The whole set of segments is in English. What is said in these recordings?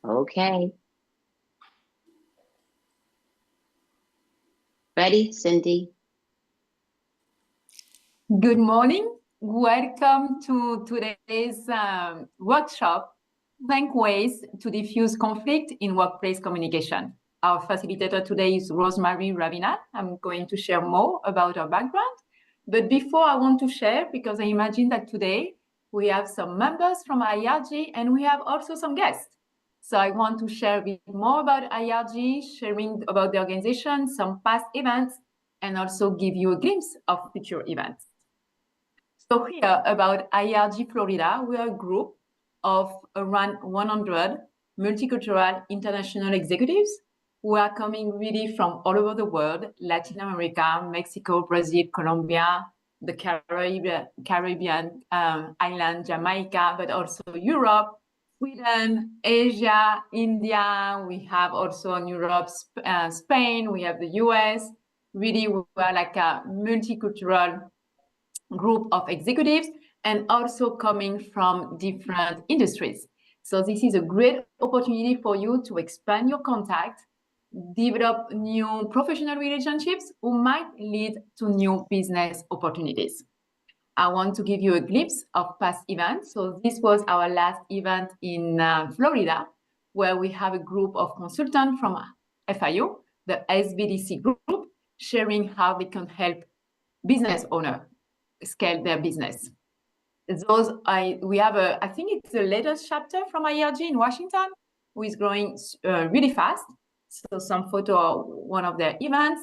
Okay. Ready, Cindy? Good morning. Welcome to today's workshop, 10 ways to diffuse conflict in workplace communication. Our facilitator today is Rosemary Ravinal. I'm going to share more about her background. But before I want to share, because I imagine that today we have some members from IERG and we have also some guests. So I want to share a bit more about IERG, sharing about the organization, some past events, and also give you a glimpse of future events. So here about IERG Florida, we are a group of around 100 multicultural international executives who are coming really from all over the world, Latin America, Mexico, Brazil, Colombia, the Caribbean island, Jamaica, but also Europe, Sweden, Asia, India. We have also in Europe, Spain, we have the US. Really, we are like a multicultural group of executives and also coming from different industries. So this is a great opportunity for you to expand your contact, develop new professional relationships who might lead to new business opportunities. I want to give you a glimpse of past events. So this was our last event in Florida, where we have a group of consultants from FIU, the SBDC group, sharing how they can help business owners scale their business. We have I think it's the latest chapter from IERG in Washington, who is growing really fast. So some photo of one of their events.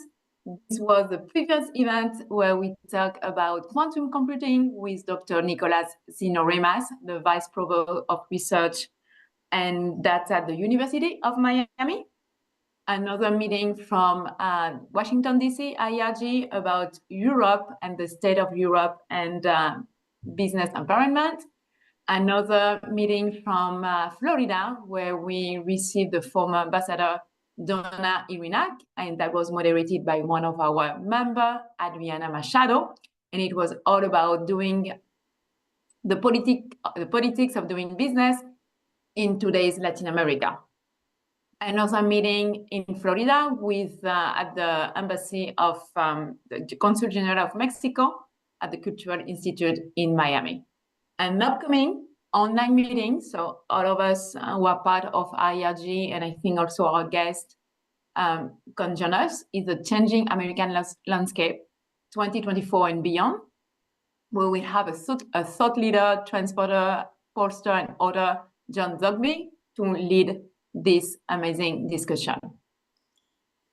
This was the previous event where we talk about quantum computing with Dr. Nicolas Zinoremas, the Vice Provost of Research, and that's at the University of Miami. Another meeting from Washington, D.C., IERG, about Europe and the state of Europe and business environment. Another meeting from Florida, where we received the former ambassador, Donna Irinak, and that was moderated by one of our members, Adriana Machado. And it was all about doing the politics of doing business in today's Latin America. Another meeting in Florida with at the embassy of the Consul General of Mexico at the Cultural Institute in Miami. An upcoming online meeting, so all of us who are part of IERG, and I think also our guest can join us, is the Changing American Landscape 2024 and beyond, where we have a thought leader, transporter, pollster, and author, John Zogby, to lead this amazing discussion.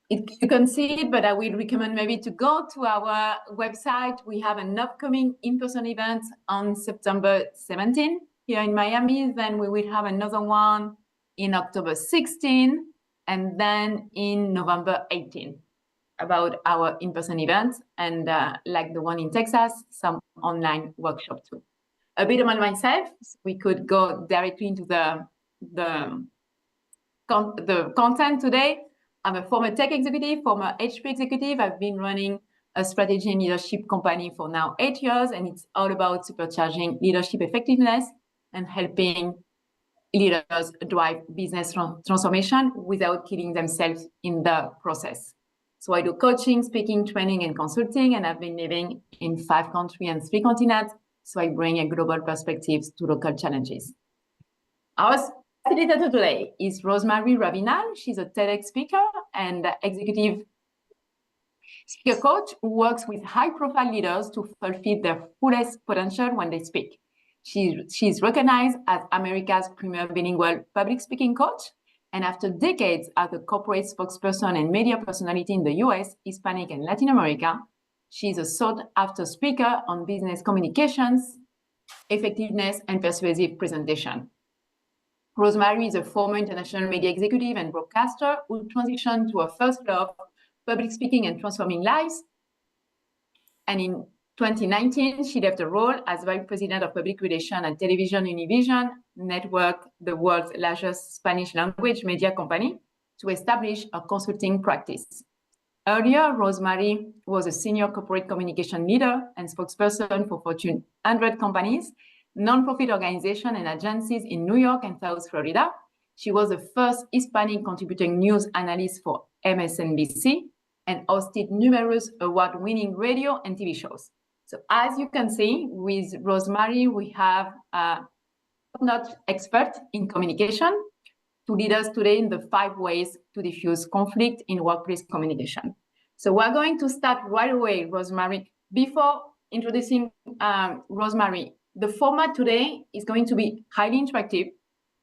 You can see it, but I will recommend maybe to go to our website. We have an upcoming in-person event on September 17 here in Miami. Then we will have another one in October 16, and then in November 18 about our in-person events, and like the one in Texas, some online workshop too. A bit about myself, so we could go directly into the content today. I'm a former tech executive, former HP executive. I've been running a strategy and leadership company for now 8 years, and it's all about supercharging leadership effectiveness and helping leaders drive business transformation without killing themselves in the process. So I do coaching, speaking, training, and consulting, and I've been living in 5 countries and 3 continents, so I bring a global perspective to local challenges. Our facilitator today is Rosemary Ravinal. She's a TEDx speaker and executive speaker coach who works with high-profile leaders to fulfill their fullest potential when they speak. She's recognized as America's premier bilingual public speaking coach, and after decades as a corporate spokesperson and media personality in the US, Hispanic, and Latin America, she's a sought-after speaker on business communications, effectiveness, and persuasive presentation. Rosemary is a former international media executive and broadcaster who transitioned to her first love, public speaking and transforming lives. And in 2019, she left the role as Vice President of Public Relations at Television Univision Network, the world's largest Spanish language media company, to establish a consulting practice. Earlier, Rosemary was a senior corporate communication leader and spokesperson for Fortune 100 companies, nonprofit organizations and agencies in New York and South Florida. She was the first Hispanic contributing news analyst for MSNBC and hosted numerous award-winning radio and TV shows. So as you can see, with Rosemary, we have a top-notch expert in communication to lead us today in the 5 ways to diffuse conflict in workplace communication. So we're going to start right away, Rosemary. Before introducing Rosemary, the format today is going to be highly interactive.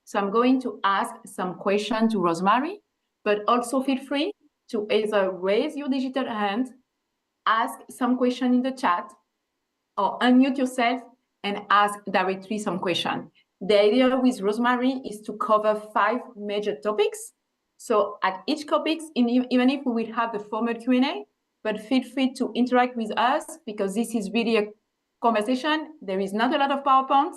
So I'm going to ask some questions to Rosemary, but also feel free to either raise your digital hand, ask some question in the chat, or unmute yourself and ask directly some question. The idea with Rosemary is to cover 5 major topics. So at each topic, even if we will have the formal Q&A, but feel free to interact with us because this is really a conversation. There is not a lot of PowerPoints,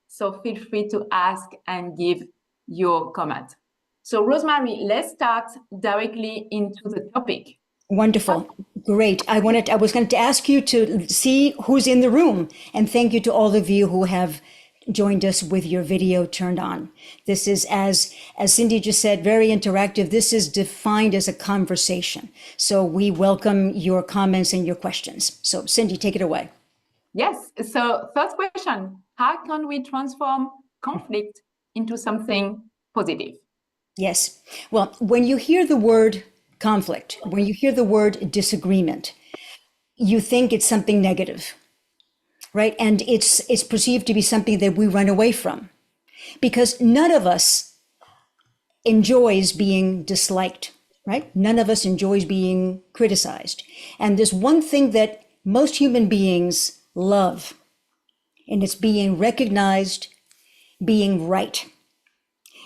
so feel free to ask and give your comment. So Rosemary, let's start directly into the topic. Wonderful. Great. I was going to ask you to see who's in the room, and thank you to all of you who have joined us with your video turned on. This is, as Cindy just said, very interactive. This is defined as a conversation. So we welcome your comments and your questions. So Cindy, take it away. Yes. So first question, how can we transform conflict into something positive? Yes. Well, when you hear the word conflict, when you hear the word disagreement, you think it's something negative, right? And it's perceived to be something that we run away from because none of us enjoys being disliked, right? None of us enjoys being criticized. And there's one thing that most human beings love, and it's being recognized, being right.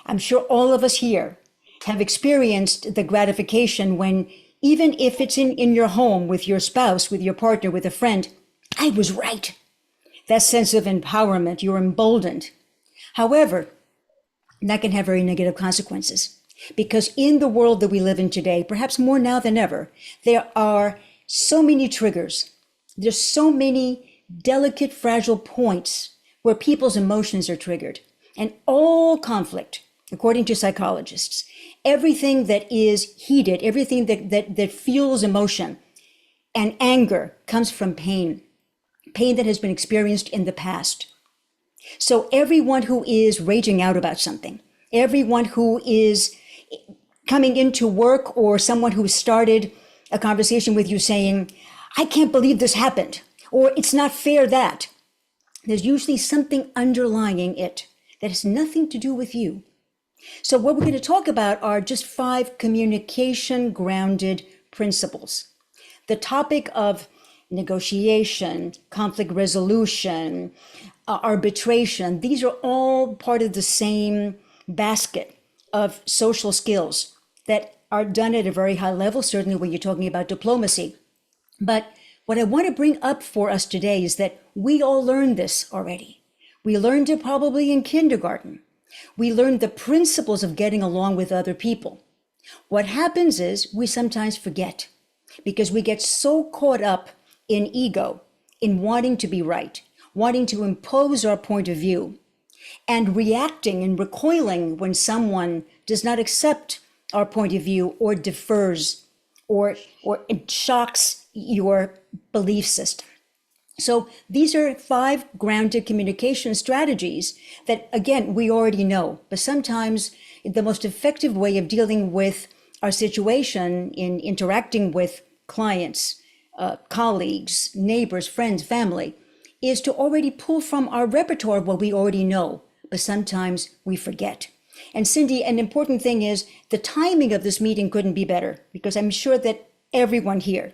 I'm sure all of us here have experienced the gratification when, even if it's in your home with your spouse, with your partner, with a friend, I was right. That sense of empowerment, you're emboldened. However, that can have very negative consequences because in the world that we live in today, perhaps more now than ever, there are so many triggers. There's so many delicate, fragile points where people's emotions are triggered. And all conflict, according to psychologists, everything that is heated, everything that fuels emotion and anger comes from pain that has been experienced in the past. So everyone who is raging out about something, everyone who is coming into work or someone who started a conversation with you saying, I can't believe this happened, or it's not fair that, there's usually something underlying it that has nothing to do with you. So what we're going to talk about are just 5 communication grounded principles. The topic of negotiation, conflict resolution, arbitration, these are all part of the same basket of social skills that are done at a very high level, certainly when you're talking about diplomacy. But what I want to bring up for us today is that we all learned this already. We learned it probably in kindergarten. We learned the principles of getting along with other people. What happens is we sometimes forget because we get so caught up in ego, in wanting to be right, wanting to impose our point of view, and reacting and recoiling when someone does not accept our point of view or defers or it shocks your belief system. So these are 5 grounded communication strategies that, again, we already know, but sometimes the most effective way of dealing with our situation in interacting with clients, colleagues, neighbors, friends, family, is to already pull from our repertoire what we already know, but sometimes we forget. And Cindy, an important thing is the timing of this meeting couldn't be better because I'm sure that everyone here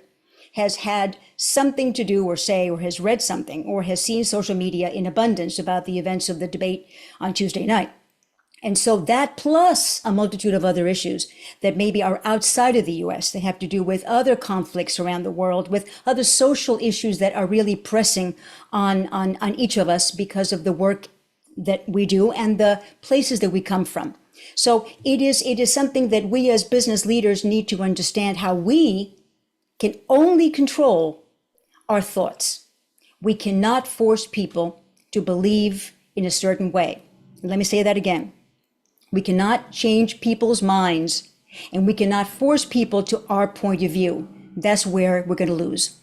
has had something to do or say or has read something or has seen social media in abundance about the events of the debate on Tuesday night. And so that plus a multitude of other issues that maybe are outside of the US, they have to do with other conflicts around the world, with other social issues that are really pressing on each of us because of the work that we do and the places that we come from. So it is something that we as business leaders need to understand how we can only control our thoughts. We cannot force people to believe in a certain way. Let me say that again. We cannot change people's minds, and we cannot force people to our point of view. That's where we're going to lose.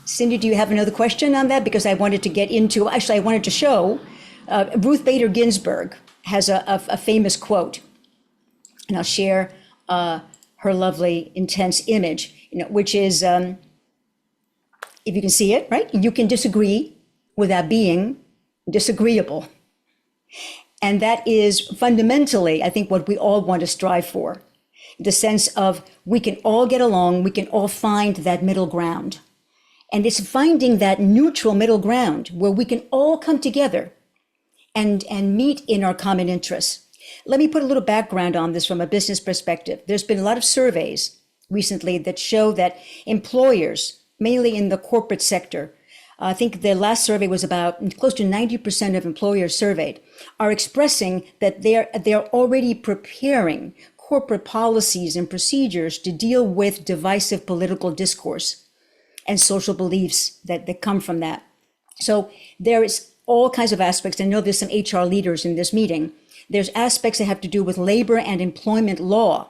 Cindy, do you have another question on that? Because I wanted to get into, actually, I wanted to show, Ruth Bader Ginsburg has a famous quote, and I'll share her lovely, intense image, which is, if you can see it, right? You can disagree without being disagreeable. And that is fundamentally, I think, what we all want to strive for. The sense of we can all get along, we can all find that middle ground. And it's finding that neutral middle ground where we can all come together and meet in our common interests. Let me put a little background on this from a business perspective. There's been a lot of surveys recently that show that employers, mainly in the corporate sector, I think the last survey was about close to 90% of employers surveyed are expressing that they're already preparing corporate policies and procedures to deal with divisive political discourse and social beliefs that come from that. So there is all kinds of aspects. I know there's some HR leaders in this meeting. There's aspects that have to do with labor and employment law,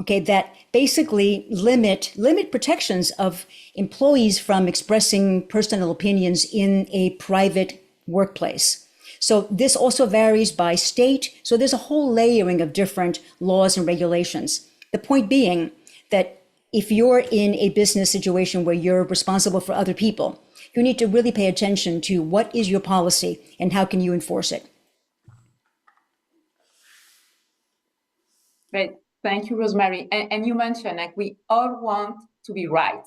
okay, that basically limit protections of employees from expressing personal opinions in a private workplace. So this also varies by state. So there's a whole layering of different laws and regulations. The point being that if you're in a business situation where you're responsible for other people, you need to really pay attention to what is your policy and how can you enforce it. Great. Thank you, Rosemary. And you mentioned like we all want to be right.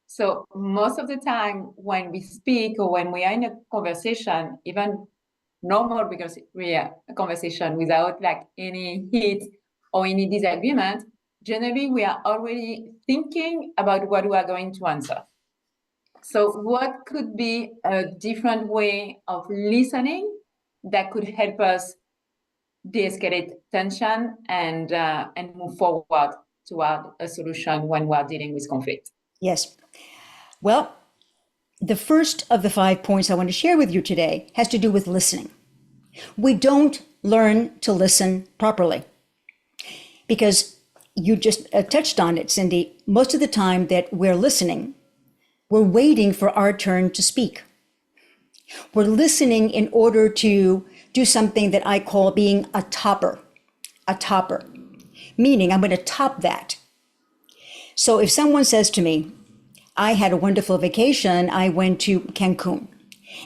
So most of the time when we speak or when we are in a conversation, even normal because we are a conversation without like any heat or any disagreement, generally we are already thinking about what we are going to answer. So what could be a different way of listening that could help us de-escalate tension and move forward toward a solution when we're dealing with conflict? Yes. Well, the first of the 5 points I want to share with you today has to do with listening. We don't learn to listen properly because you just touched on it, Cindy. Most of the time that we're listening, we're waiting for our turn to speak. We're listening in order to do something that I call being a topper, meaning I'm going to top that. So if someone says to me, I had a wonderful vacation, I went to Cancun,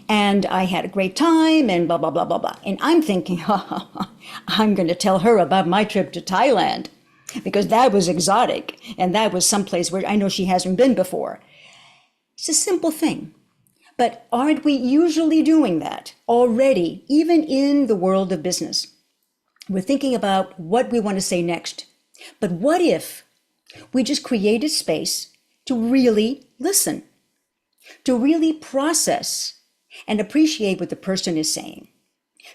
and I had a great time, and blah, blah, blah, blah, blah. And I'm thinking, I'm going to tell her about my trip to Thailand, because that was exotic, and that was someplace where I know she hasn't been before. It's a simple thing. But aren't we usually doing that already, even in the world of business? We're thinking about what we want to say next. But what if we just created space to really listen, to really process and appreciate what the person is saying,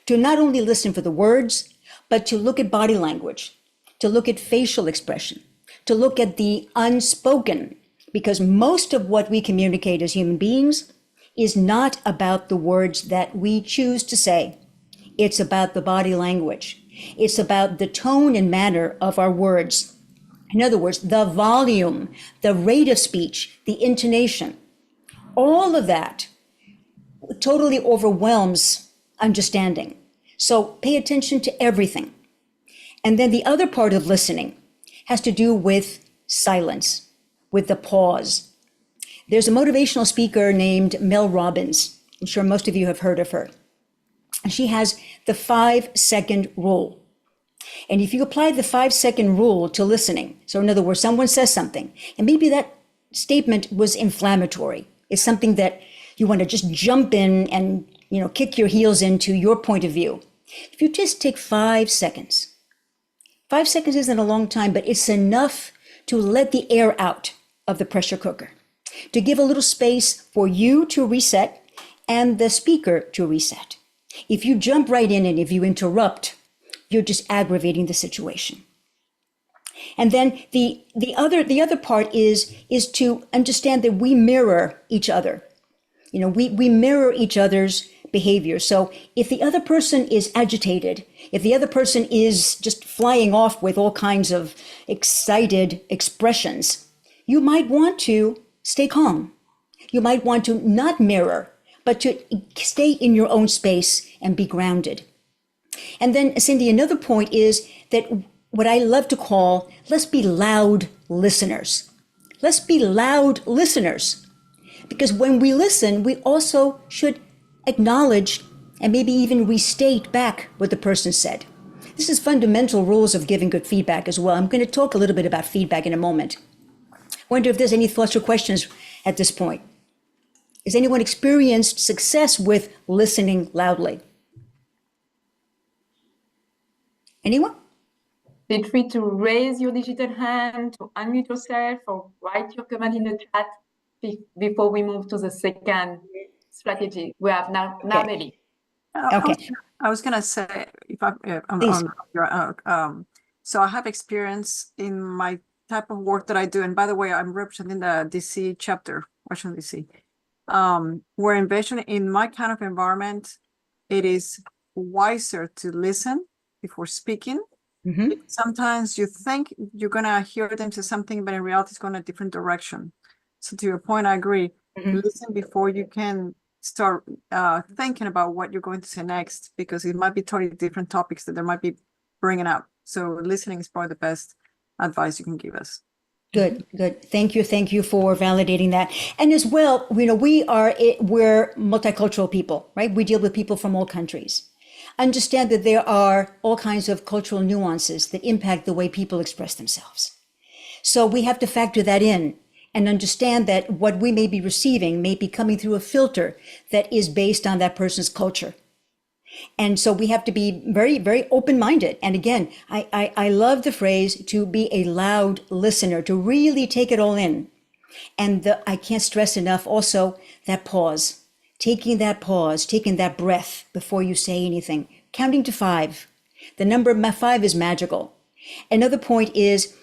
to not only listen for the words, but to look at body language, to look at facial expression, to look at the unspoken, because most of what we communicate as human beings is not about the words that we choose to say. It's about the body language. It's about the tone and manner of our words. In other words, the volume, the rate of speech, the intonation, all of that totally overwhelms understanding. So pay attention to everything. And then the other part of listening has to do with silence, with the pause. There's a motivational speaker named Mel Robbins. I'm sure most of you have heard of her. She has the 5-second rule. And if you apply the 5-second rule to listening, so in other words, someone says something, and maybe that statement was inflammatory. It's something that you want to just jump in and, kick your heels into your point of view. If you just take 5 seconds, 5 seconds isn't a long time, but it's enough to let the air out of the pressure cooker, to give a little space for you to reset and the speaker to reset. If you jump right in and if you interrupt, you're just aggravating the situation. And then the other part is to understand that we mirror each other. We mirror each other's behavior. So if the other person is agitated, if the other person is just flying off with all kinds of excited expressions, you might want to stay calm. You might want to not mirror, but to stay in your own space and be grounded. And then, Cindy, another point is that what I love to call, let's be loud listeners. Let's be loud listeners. Because when we listen, we also should acknowledge and maybe even restate back what the person said. This is fundamental rules of giving good feedback as well. I'm going to talk a little bit about feedback in a moment. Wonder if there's any thoughts or questions at this point. Has anyone experienced success with listening loudly? Anyone? Feel free to raise your digital hand, to unmute yourself, or write your comment in the chat before we move to the second strategy. We have now Nelly. Okay. I was gonna say, if I Please. so I have experience in my type of work that I do, and by the way, I'm representing the DC chapter, Washington DC. Where in my kind of environment, it is wiser to listen before speaking. Mm-hmm. Sometimes you think you're gonna hear them say something, but in reality, it's going a different direction. So to your point, I agree. Mm-hmm. Listen before you can start thinking about what you're going to say next, because it might be totally different topics that they might be bringing up. So listening is probably the best advice you can give us. Good. Thank you for validating that. And as well, we're multicultural people, right? We deal with people from all countries. Understand that there are all kinds of cultural nuances that impact the way people express themselves. So we have to factor that in and understand that what we may be receiving may be coming through a filter that is based on that person's culture. And so we have to be very, very open-minded. And again, I love the phrase to be a loud listener, to really take it all in. And I can't stress enough also that pause, taking that breath before you say anything, counting to 5. The number 5 is magical. Another point is,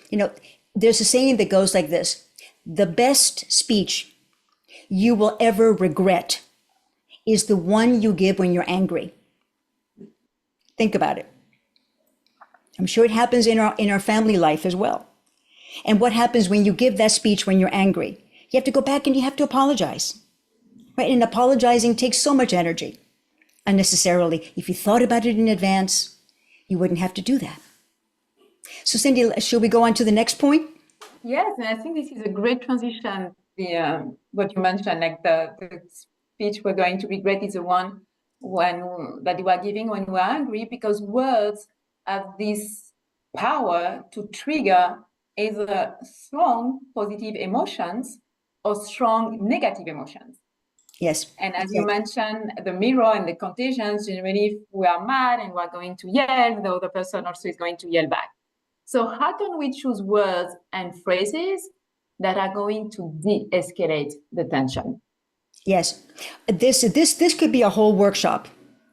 there's a saying that goes like this: the best speech you will ever regret is the one you give when you're angry. Think about it. I'm sure it happens in our family life as well. And what happens when you give that speech when you're angry? You have to go back and you have to apologize. Right? And apologizing takes so much energy unnecessarily. If you thought about it in advance, you wouldn't have to do that. So Cindy, should we go on to the next point? Yes, and I think this is a great transition. What you mentioned, like the speech we're going to regret is the one that you are giving when you are angry, because words have this power to trigger either strong positive emotions or strong negative emotions. Yes. And as you mentioned, the mirror and the contagions, generally, if we are mad and we're going to yell, the other person also is going to yell back. So how can we choose words and phrases that are going to de-escalate the tension? Yes, this could be a whole workshop.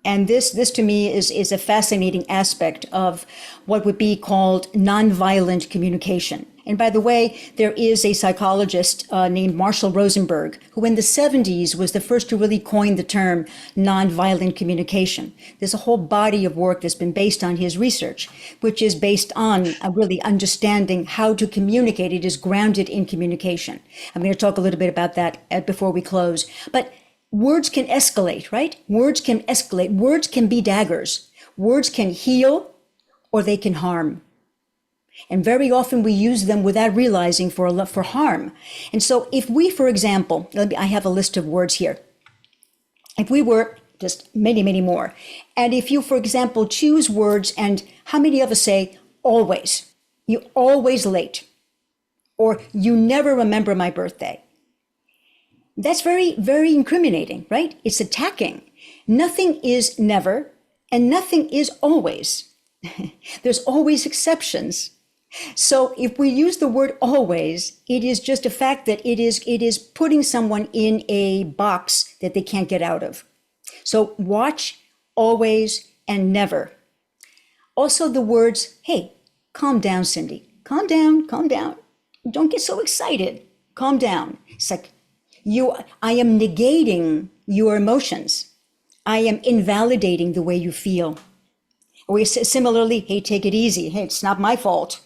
And this to me is a fascinating aspect of what would be called nonviolent communication. And by the way, there is a psychologist named Marshall Rosenberg, who in the 70s was the first to really coin the term nonviolent communication. There's a whole body of work that's been based on his research, which is based on really understanding how to communicate. It is grounded in communication. I'm going to talk a little bit about that before we close. But words can escalate, right? Words can escalate. Words can be daggers. Words can heal or they can harm. And very often we use them without realizing for harm. And so if we, for example, I have a list of words here. If we were just many, many more. And if you, for example, choose words, and how many of us say always? You always late. Or you never remember my birthday. That's very, very incriminating, right? It's attacking. Nothing is never and nothing is always. There's always exceptions. So if we use the word always, it is just a fact that it is putting someone in a box that they can't get out of. So watch, always, and never. Also the words, hey, calm down, Cindy. Calm down, calm down. Don't get so excited. Calm down. It's like, I am negating your emotions. I am invalidating the way you feel. Or similarly, hey, take it easy. Hey, it's not my fault.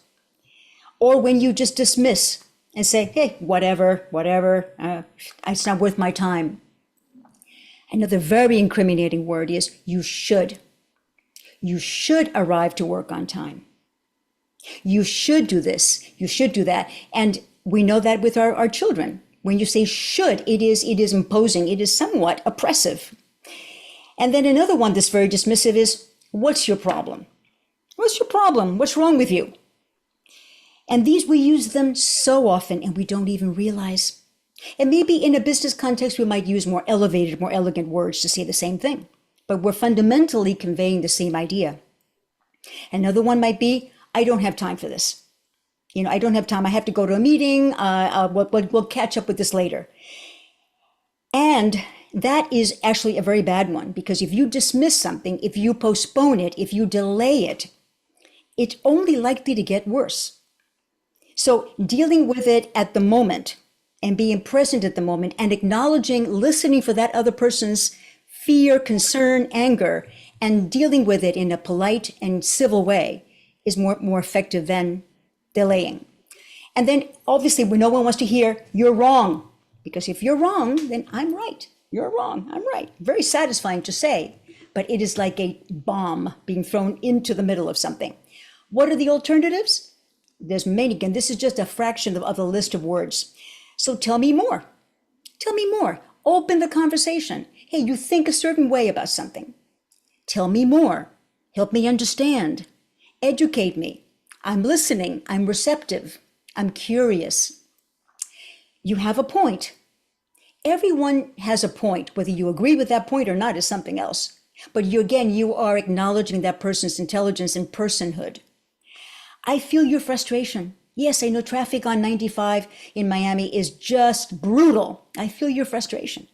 Or when you just dismiss and say, hey, whatever, it's not worth my time. Another very incriminating word is you should. You should arrive to work on time. You should do this. You should do that. And we know that with our children. When you say should, it is imposing. It is somewhat oppressive. And then another one that's very dismissive is, what's your problem? What's your problem? What's wrong with you? And these, we use them so often and we don't even realize. And maybe in a business context, we might use more elevated, more elegant words to say the same thing, but we're fundamentally conveying the same idea. Another one might be, I don't have time for this. I don't have time. I have to go to a meeting. We'll catch up with this later. And that is actually a very bad one, because if you dismiss something, if you postpone it, if you delay it, it's only likely to get worse. So dealing with it at the moment and being present at the moment and acknowledging, listening for that other person's fear, concern, anger, and dealing with it in a polite and civil way is more effective than delaying. And then obviously when no one wants to hear, you're wrong, because if you're wrong, then I'm right. You're wrong, I'm right. Very satisfying to say, but it is like a bomb being thrown into the middle of something. What are the alternatives? There's many. Again, this is just a fraction of the list of words. So tell me more. Tell me more. Open the conversation. Hey, you think a certain way about something. Tell me more. Help me understand. Educate me. I'm listening. I'm receptive. I'm curious. You have a point. Everyone has a point. Whether you agree with that point or not is something else. But you are acknowledging that person's intelligence and personhood. I feel your frustration. Yes, I know traffic on 95 in Miami is just brutal. I feel your frustration.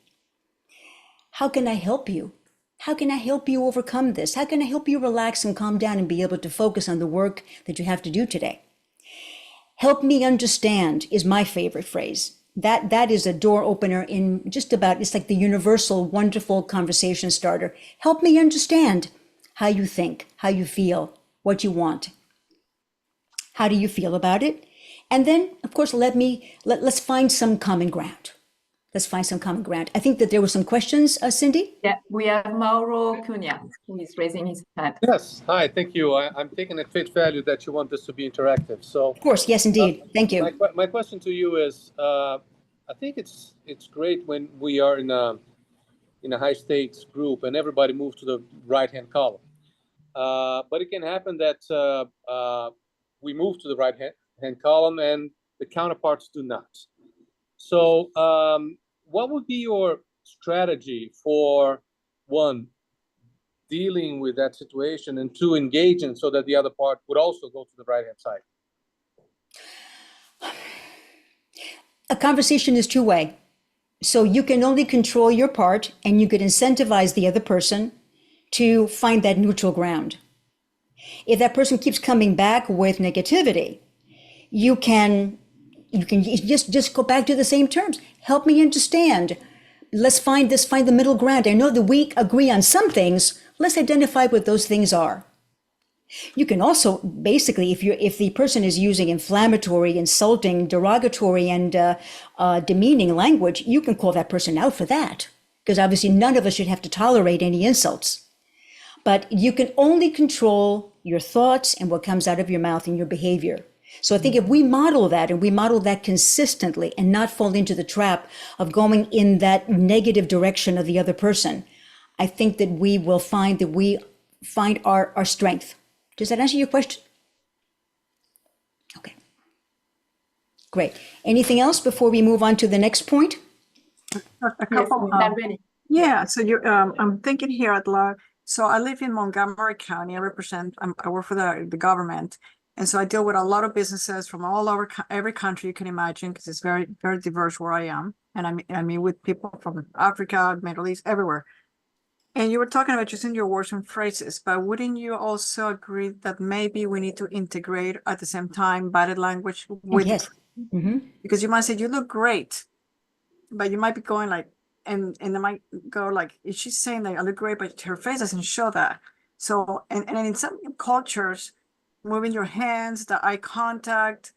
How can I help you? How can I help you overcome this? How can I help you relax and calm down and be able to focus on the work that you have to do today? Help me understand is my favorite phrase. That is a door opener in just about, it's like the universal, wonderful conversation starter. Help me understand how you think, how you feel, what you want. How do you feel about it? And then, of course, let's find some common ground. Let's find some common ground. I think that there were some questions, Cindy? Yeah, we have Mauro Cunha, who is raising his hand. Yes, hi, thank you. I'm taking at face value that you want this to be interactive. So, of course, yes, indeed. Thank you. My question to you is, I think it's great when we are in a high stakes group and everybody moves to the right-hand column. But it can happen that we move to the right-hand column and the counterparts do not. So what would be your strategy for, one, dealing with that situation, and two, engaging so that the other part would also go to the right-hand side? A conversation is two-way. So you can only control your part, and you could incentivize the other person to find that neutral ground. If that person keeps coming back with negativity, you can just go back to the same terms. Help me understand. Let's find the middle ground. I know that we agree on some things. Let's identify what those things are. You can also basically, if the person is using inflammatory, insulting, derogatory, and demeaning language, you can call that person out for that, because obviously none of us should have to tolerate any insults. But you can only control your thoughts and what comes out of your mouth and your behavior. So I think if we model that, and we model that consistently and not fall into the trap of going in that negative direction of the other person, I think that we will find that we find our strength. Does that answer your question? Okay. Great. Anything else before we move on to the next point? A couple. Yeah. So I'm thinking here at large. So I live in Montgomery County. I work for the government. And so I deal with a lot of businesses from all over every country you can imagine, because it's very, very diverse where I am. And I meet with people from Africa, Middle East, everywhere. And you were talking about using your words and phrases, but wouldn't you also agree that maybe we need to integrate at the same time body language with, yes. Mm-hmm. Because you might say, you look great, but you might be going like, and they might go like, is she saying that I look great, but her face doesn't show that. So, and in some cultures, moving your hands, the eye contact,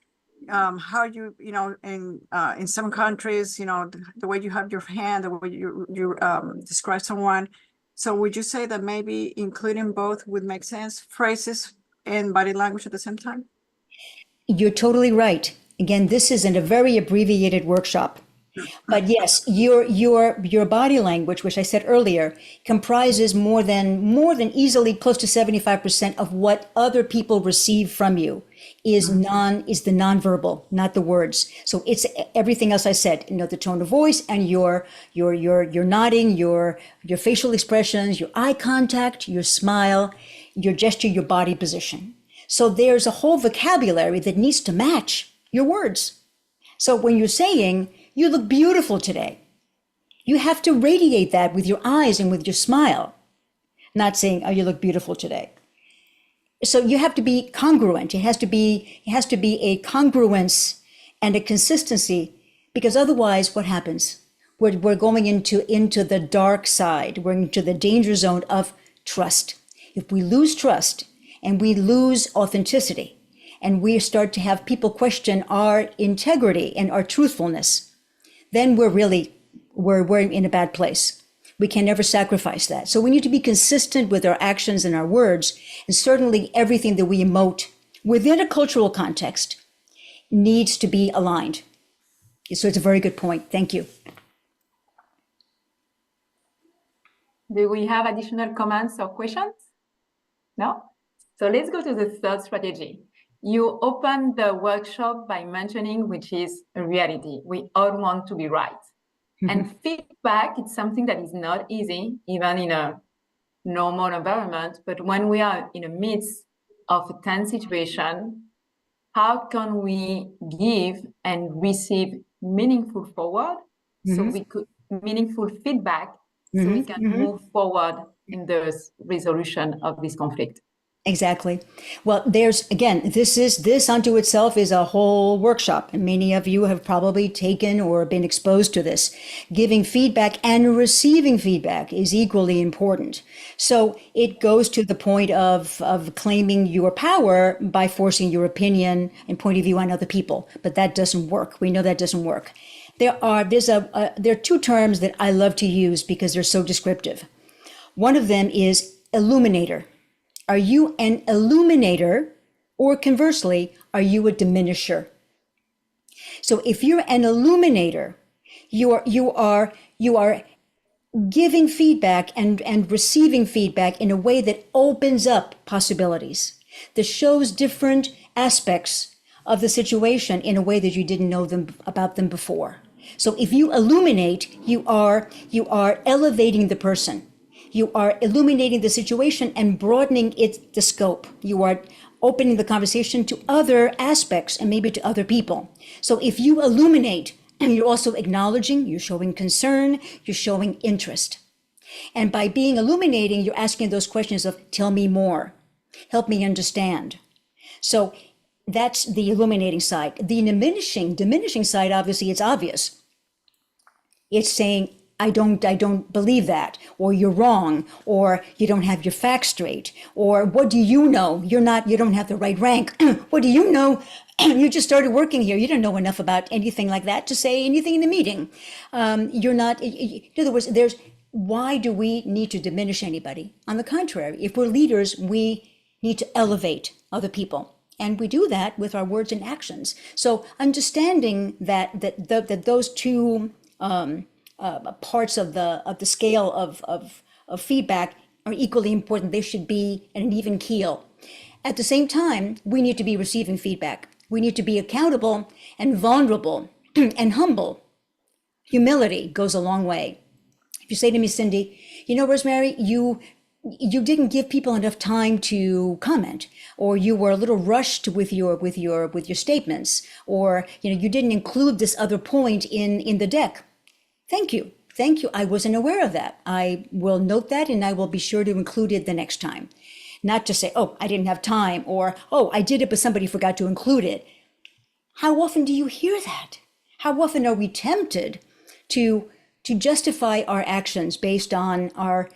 how in some countries, the way you have your hand, the way you describe someone. So would you say that maybe including both would make sense, phrases and body language at the same time? You're totally right. Again, this isn't a very abbreviated workshop. But yes, your body language, which I said earlier, comprises more than easily close to 75% of what other people receive from you is the nonverbal, not the words. So it's everything else I said, the tone of voice and your nodding, your facial expressions, your eye contact, your smile, your gesture, your body position. So there's a whole vocabulary that needs to match your words. So when you're saying, you look beautiful today, you have to radiate that with your eyes and with your smile, not saying, oh, you look beautiful today. So you have to be congruent. It has to be a congruence and a consistency, because otherwise what happens? We're going into the dark side. We're into the danger zone of trust. If we lose trust and we lose authenticity, and we start to have people question our integrity and our truthfulness, then we're in a bad place. We can never sacrifice that. So we need to be consistent with our actions and our words, and certainly everything that we emote within a cultural context needs to be aligned. So it's a very good point. Thank you. Do we have additional comments or questions? No? So let's go to the third strategy. You opened the workshop by mentioning, which is a reality. We all want to be right. And feedback, it's something that is not easy, even in a normal environment. But when we are in the midst of a tense situation, how can we give and receive meaningful forward? So we could meaningful feedback, so we can move forward in the resolution of this conflict. Exactly. Well, this unto itself is a whole workshop, and many of you have probably taken or been exposed to this. Giving feedback and receiving feedback is equally important. So it goes to the point of claiming your power by forcing your opinion and point of view on other people. But that doesn't work. We know that doesn't work. There are two terms that I love to use because they're so descriptive. One of them is illuminator. Are you an illuminator, or conversely, are you a diminisher? So if you're an illuminator, you are giving feedback and receiving feedback in a way that opens up possibilities, that shows different aspects of the situation in a way that you didn't know about them before. So if you illuminate, you are elevating the person. You are illuminating the situation and broadening the scope. You are opening the conversation to other aspects and maybe to other people. So if you illuminate, you're also acknowledging, you're showing concern, you're showing interest. And by being illuminating, you're asking those questions of, tell me more, help me understand. So that's the illuminating side. The diminishing side, obviously, it's obvious. It's saying, I don't believe that, or you're wrong, or you don't have your facts straight, or what do you know? You don't have the right rank. What do you know? You just started working here. You don't know enough about anything like that to say anything in the meeting. In other words, why do we need to diminish anybody? On the contrary, if we're leaders, we need to elevate other people. And we do that with our words and actions. So understanding that those two parts of the scale of feedback are equally important. They should be at an even keel. At the same time, we need to be receiving feedback. We need to be accountable and vulnerable and humble. Humility goes a long way. If you say to me, Cindy, Rosemary, you didn't give people enough time to comment, or you were a little rushed with your statements, or you didn't include this other point in the deck. Thank you. I wasn't aware of that. I will note that, and I will be sure to include it the next time. Not to say, oh, I didn't have time, or, oh, I did it, but somebody forgot to include it. How often do you hear that? How often are we tempted to to justify our actions based on our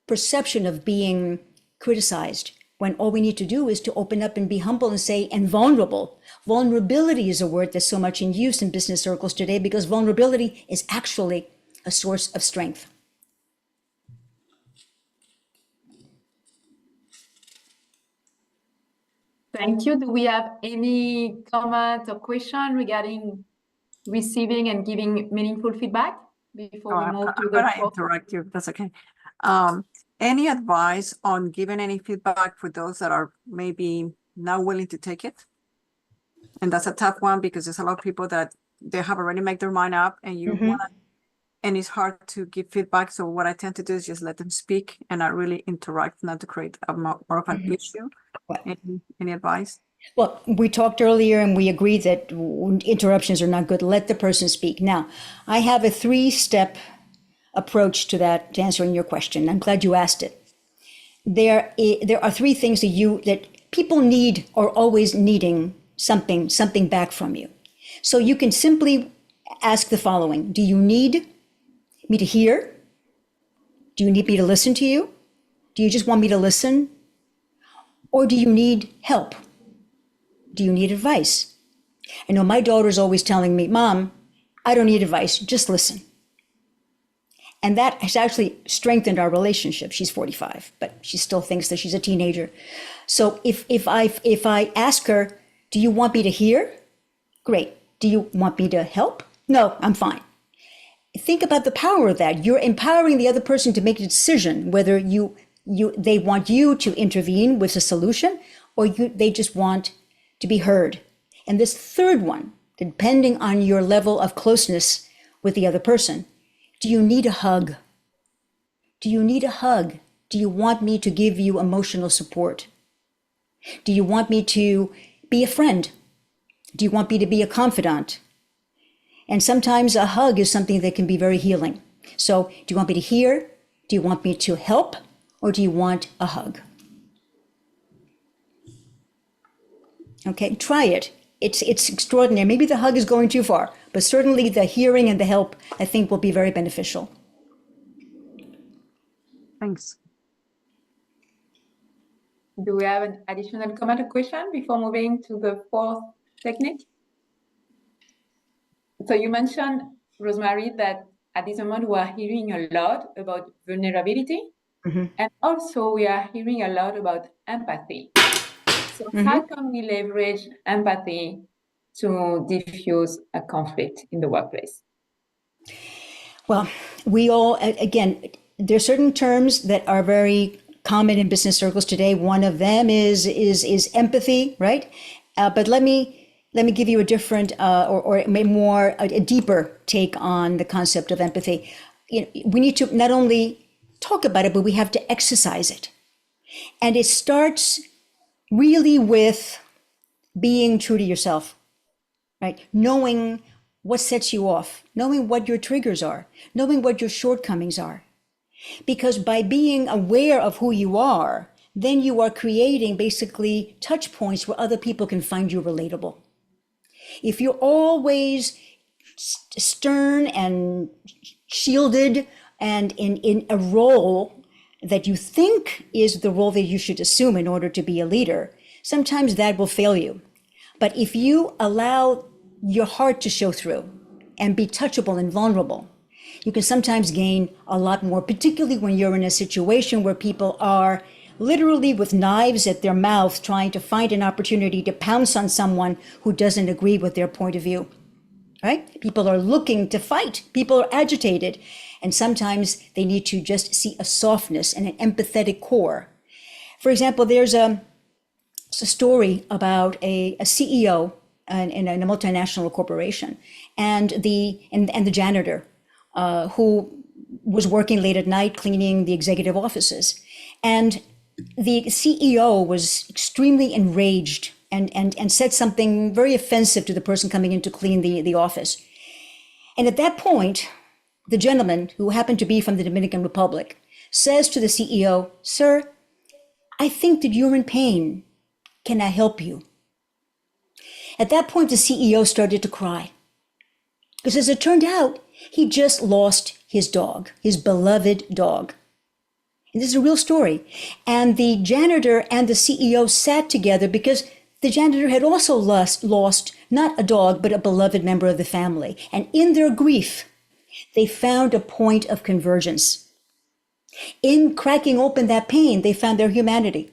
perception of being criticized, when all we need to do is to open up and be humble and say, and vulnerable. Vulnerability is a word that's so much in use in business circles today, because vulnerability is actually a source of strength. Thank you. Do we have any comment or question regarding receiving and giving meaningful feedback before we move to I'm the gonna fourth? interrupt you, if that's okay. Any advice on giving any feedback for those that are maybe not willing to take it? And that's a tough one, because there's a lot of people that they have already made their mind up, and you want, and it's hard to give feedback. So what I tend to do is just let them speak and not really interact, not to create a more of an issue. Any advice? Well, we talked earlier and we agreed that interruptions are not good. Let the person speak. Now, I have a 3-step approach to that, to answering your question. I'm glad you asked it. There are 3 things that people need, or always needing something back from you. So you can simply ask the following: do you need me to hear? Do you need me to listen to you? Do you just want me to listen? Or do you need help? Do you need advice? I know my daughter's always telling me, Mom, I don't need advice, just listen. And that has actually strengthened our relationship. She's 45, but she still thinks that she's a teenager. So if I ask her, do you want me to hear? Great. Do you want me to help? No, I'm fine. Think about the power of that. You're empowering the other person to make a decision whether they want you to intervene with a solution, or they just want to be heard. And this third one, depending on your level of closeness with the other person, do you need a hug? Do you need a hug? Do you want me to give you emotional support? Do you want me to be a friend? Do you want me to be a confidant? And sometimes a hug is something that can be very healing. So do you want me to hear? Do you want me to help? Or do you want a hug? Okay, try it. It's extraordinary. Maybe the hug is going too far, but certainly the hearing and the help, I think, will be very beneficial. Thanks. Do we have an additional comment or question before moving to the fourth technique? So you mentioned, Rosemary, that at this moment we are hearing a lot about vulnerability, and also we are hearing a lot about empathy. So how can we leverage empathy to diffuse a conflict in the workplace? Well, we all, again, there are certain terms that are very common in business circles today. One of them is empathy, right? But let me give you a different or a deeper take on the concept of empathy. We need to not only talk about it, but we have to exercise it. And it starts really with being true to yourself, right? Knowing what sets you off, knowing what your triggers are, knowing what your shortcomings are. Because by being aware of who you are, then you are creating basically touch points where other people can find you relatable. If you're always stern and shielded and in a role that you think is the role that you should assume in order to be a leader, sometimes that will fail you. But if you allow your heart to show through and be touchable and vulnerable, you can sometimes gain a lot more, particularly when you're in a situation where people are literally with knives at their mouth trying to find an opportunity to pounce on someone who doesn't agree with their point of view, right? People are looking to fight. People are agitated. And sometimes they need to just see a softness and an empathetic core. For example, there's a story about a CEO in a multinational corporation and the janitor who was working late at night cleaning the executive offices. And the CEO was extremely enraged and said something very offensive to the person coming in to clean the office. And at that point, the gentleman, who happened to be from the Dominican Republic, says to the CEO, "Sir, I think that you're in pain. Can I help you?" At that point, the CEO started to cry. Because as it turned out, He just lost his dog, his beloved dog. And this is a real story. And the janitor and the CEO sat together because the janitor had also lost not a dog, but a beloved member of the family. And in their grief, they found a point of convergence. In cracking open that pain, they found their humanity.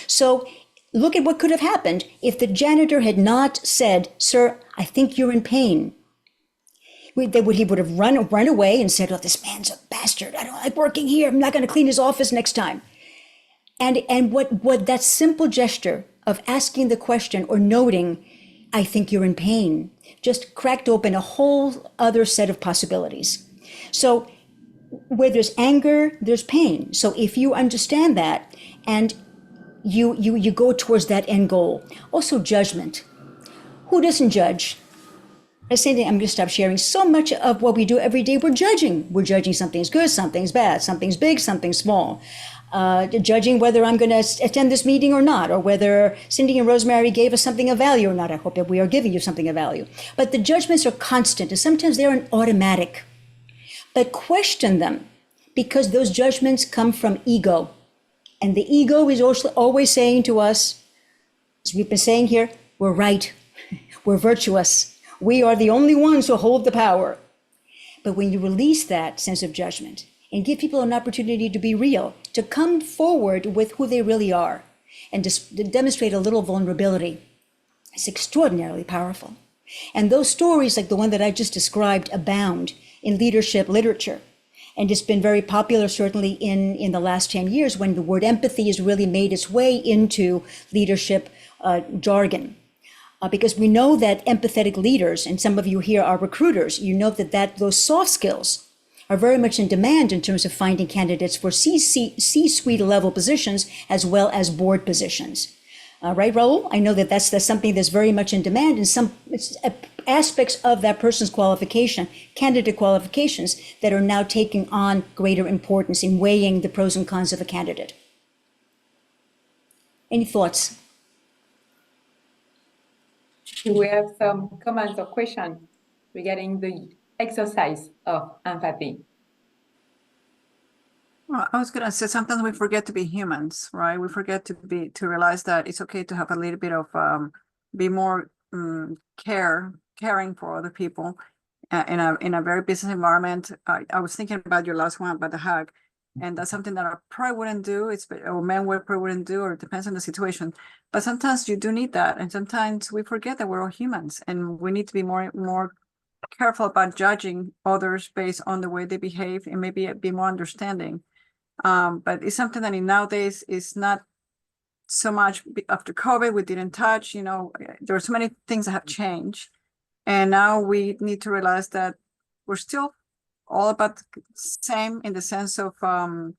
So look at what could have happened if the janitor had not said, "Sir, I think you're in pain." He would have run away and said, "Oh, this man's a bastard. I don't like working here. I'm not going to clean his office next time." And what that simple gesture of asking the question or noting, "I think you're in pain," just cracked open a whole other set of possibilities. So where there's anger, there's pain. So if you understand that and you go towards that end goal. Also judgment. Who doesn't judge? I say that I'm going to stop sharing. So much of what we do every day, we're judging. We're judging something's good, something's bad, something's big, something's small. Judging whether I'm going to attend this meeting or not, or whether Cindy and Rosemary gave us something of value or not. I hope that we are giving you something of value. But the judgments are constant, and sometimes they're an automatic. But question them, because those judgments come from ego. And the ego is always saying to us, as we've been saying here, we're right, we're virtuous, we are the only ones who hold the power. But when you release that sense of judgment and give people an opportunity to be real, to come forward with who they really are, and to demonstrate a little vulnerability, it's extraordinarily powerful. And those stories, like the one that I just described, abound in leadership literature. And it's been very popular, certainly in the last 10 years, when the word empathy has really made its way into leadership jargon. Because we know that empathetic leaders, and some of you here are recruiters, you know that those soft skills are very much in demand in terms of finding candidates for C-suite level positions as well as board positions. Right, Raul? I know that's something that's very much in demand, and some aspects of that person's qualification, candidate qualifications, that are now taking on greater importance in weighing the pros and cons of a candidate. Any thoughts? Do we have some comments or questions regarding the exercise of empathy? Well, I was going to say, sometimes we forget to be humans, right? We forget to realize that it's okay to have a little bit of be more caring for other people in a very business environment. I was thinking about your last one about the hug, and that's something that I probably wouldn't do. Or men probably wouldn't do, or it depends on the situation. But sometimes you do need that, and sometimes we forget that we're all humans, and we need to be more careful about judging others based on the way they behave, and maybe be more understanding. But it's something that nowadays is not so much. After COVID, we didn't touch, there are so many things that have changed. And now we need to realize that we're still all about the same, in the sense of I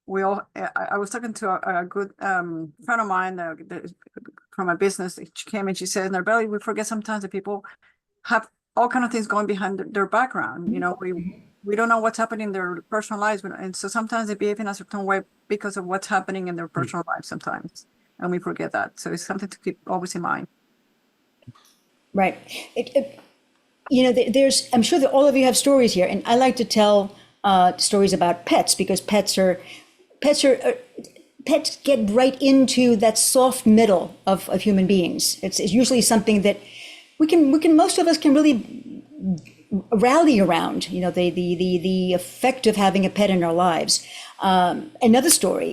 was talking to a good friend of mine from a business. She came and she said, "Narbelli, we forget sometimes that people have all kind of things going behind their background. We don't know what's happening in their personal lives. And so sometimes they behave in a certain way because of what's happening in their personal lives sometimes. And we forget that. So it's something to keep always in mind." Right. I'm sure that all of you have stories here, and I like to tell stories about pets, because pets get right into that soft middle of human beings. It's usually something that most of us can really rally around, the effect of having a pet in our lives. Another story,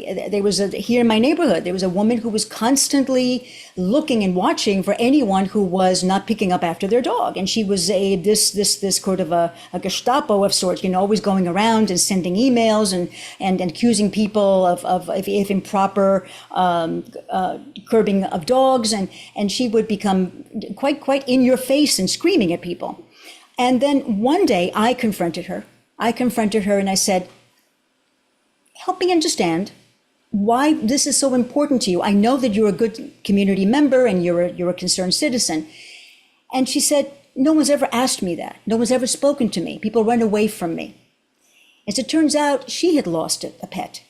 here in my neighborhood, there was a woman who was constantly looking and watching for anyone who was not picking up after their dog. And she was this sort of a Gestapo of sorts, always going around and sending emails and accusing people of improper curbing of dogs. And she would become quite in your face and screaming at people. And then one day I confronted her and I said, "Help me understand why this is so important to you. I know that you're a good community member and you're a concerned citizen." And she said, "No one's ever asked me that. No one's ever spoken to me. People run away from me." As it turns out, she had lost a pet.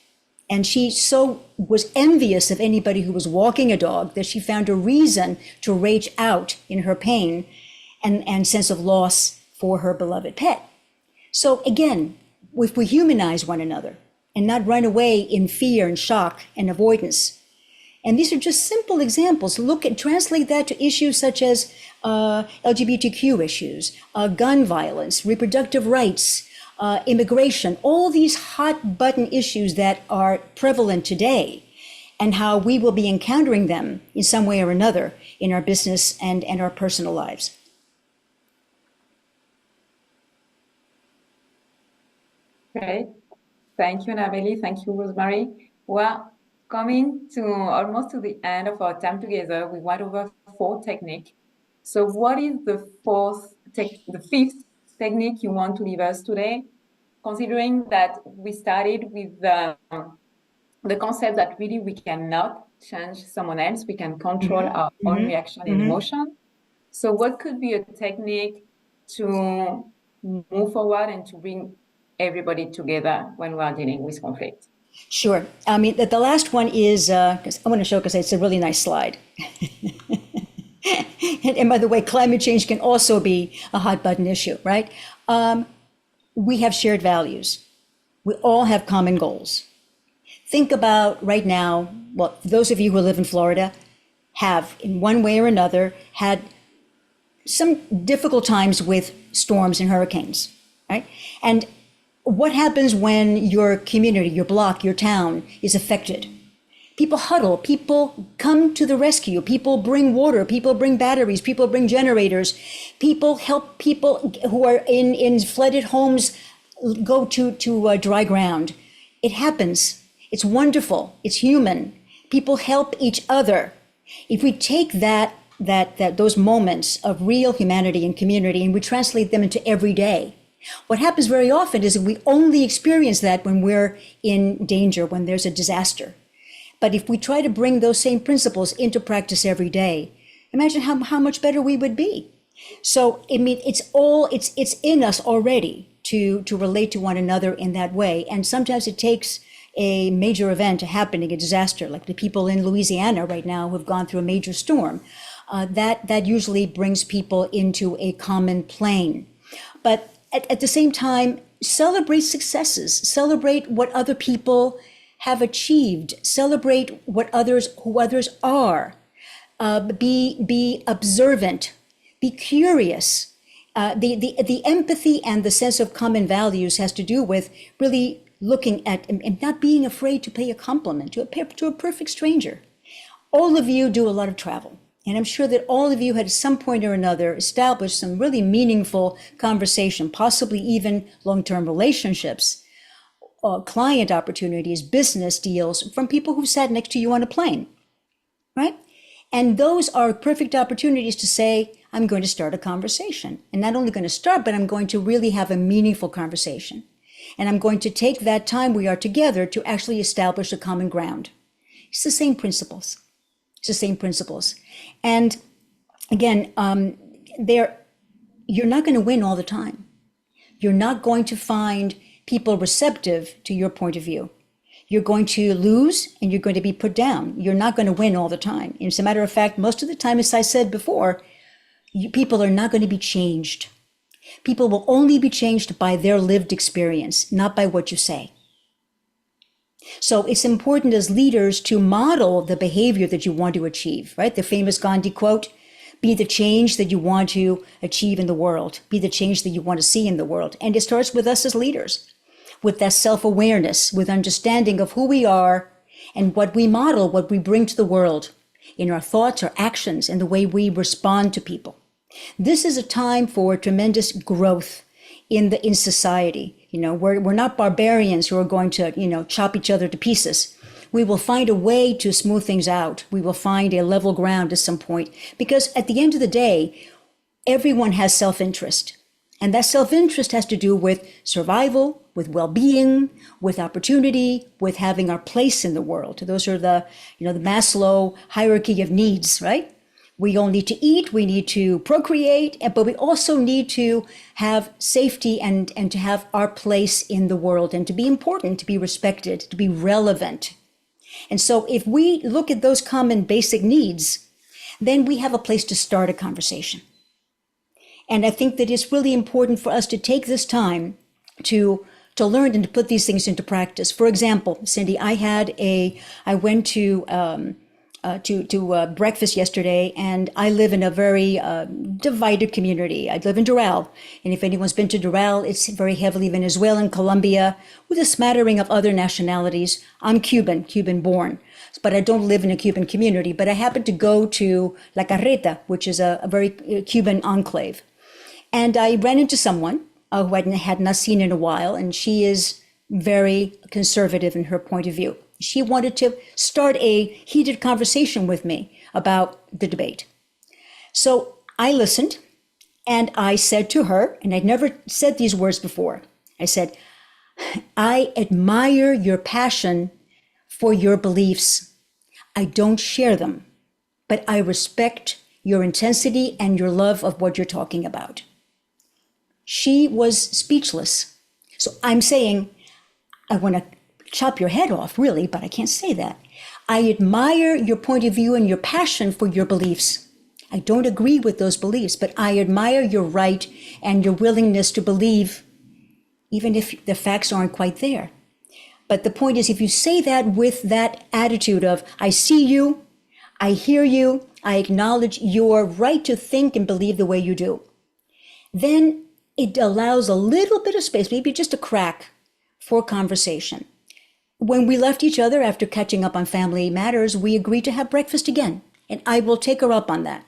And she so was envious of anybody who was walking a dog that she found a reason to rage out in her pain and sense of loss for her beloved pet. So again, if we humanize one another and not run away in fear and shock and avoidance, and these are just simple examples. Translate that to issues such as LGBTQ issues, gun violence, reproductive rights, immigration, all these hot button issues that are prevalent today, and how we will be encountering them in some way or another in our business and our personal lives. Great. Thank you, Nabeli. Thank you, Rosemary. Well, coming to almost to the end of our time together, we went over 4 techniques. So what is the fifth technique you want to leave us today? Considering that we started with the concept that really we cannot change someone else, we can control our own reaction and emotion. So what could be a technique to move forward and to bring everybody together when we are dealing with conflict? Sure. I mean, the last one is, because I want to show, because it's a really nice slide. And by the way, climate change can also be a hot button issue, right? We have shared values. We all have common goals. Think about right now, well, those of you who live in Florida have, in one way or another, had some difficult times with storms and hurricanes, right? And what happens when your community, your block, your town is affected? People huddle, people come to the rescue, people bring water, people bring batteries, people bring generators, people help people who are in flooded homes go to dry ground. It happens. It's wonderful. It's human. People help each other. If we take those moments of real humanity and community and we translate them into everyday, what happens very often is that we only experience that when we're in danger, when there's a disaster. But if we try to bring those same principles into practice every day, imagine how much better we would be. So, I mean, it's in us already to relate to one another in that way. And sometimes it takes a major event happening, a disaster, like the people in Louisiana right now who have gone through a major storm. That usually brings people into a common plane. But at the same time, celebrate successes, celebrate what other people have achieved, celebrate who others are, be observant, be curious. The empathy and the sense of common values has to do with really looking at and not being afraid to pay a compliment to a perfect stranger. All of you do a lot of travel. And I'm sure that all of you had at some point or another established some really meaningful conversation, possibly even long-term relationships, client opportunities, business deals from people who sat next to you on a plane, right? And those are perfect opportunities to say, I'm going to start a conversation. And not only going to start, but I'm going to really have a meaningful conversation. And I'm going to take that time we are together to actually establish a common ground. It's the same principles. It's the same principles. And again, you're not going to win all the time. You're not going to find people receptive to your point of view. You're going to lose and you're going to be put down. You're not going to win all the time. And as a matter of fact, most of the time, as I said before, people are not going to be changed. People will only be changed by their lived experience, not by what you say. So it's important as leaders to model the behavior that you want to achieve, right? The famous Gandhi quote, be the change that you want to achieve in the world, be the change that you want to see in the world. And it starts with us as leaders, with that self-awareness, with understanding of who we are and what we model, what we bring to the world in our thoughts, our actions, and the way we respond to people. This is a time for tremendous growth in society. You know, we're not barbarians who are going to, chop each other to pieces. We will find a way to smooth things out. We will find a level ground at some point, because at the end of the day, everyone has self-interest. And that self-interest has to do with survival, with well-being, with opportunity, with having our place in the world. Those are the Maslow hierarchy of needs, right? We all need to eat, we need to procreate, but we also need to have safety and to have our place in the world and to be important, to be respected, to be relevant. And so if we look at those common basic needs, then we have a place to start a conversation. And I think that it's really important for us to take this time to learn and to put these things into practice. For example, Cindy, I went to breakfast yesterday, and I live in a very divided community. I live in Doral, and if anyone's been to Doral, it's very heavily Venezuelan, Colombia, with a smattering of other nationalities. I'm Cuban born, but I don't live in a Cuban community. But I happened to go to La Carreta, which is a very Cuban enclave. And I ran into someone who I had not seen in a while, and she is very conservative in her point of view. She wanted to start a heated conversation with me about the debate. So I listened, and I said to her, and I'd never said these words before, I said, I admire your passion for your beliefs. I don't share them, but I respect your intensity and your love of what you're talking about. She was speechless. So I'm saying, I want to chop your head off, really, but I can't say that. I admire your point of view and your passion for your beliefs. I don't agree with those beliefs, but I admire your right and your willingness to believe, even if the facts aren't quite there. But the point is, if you say that with that attitude of, I see you, I hear you, I acknowledge your right to think and believe the way you do, then it allows a little bit of space, maybe just a crack, for conversation. When we left each other after catching up on family matters, we agreed to have breakfast again. And I will take her up on that,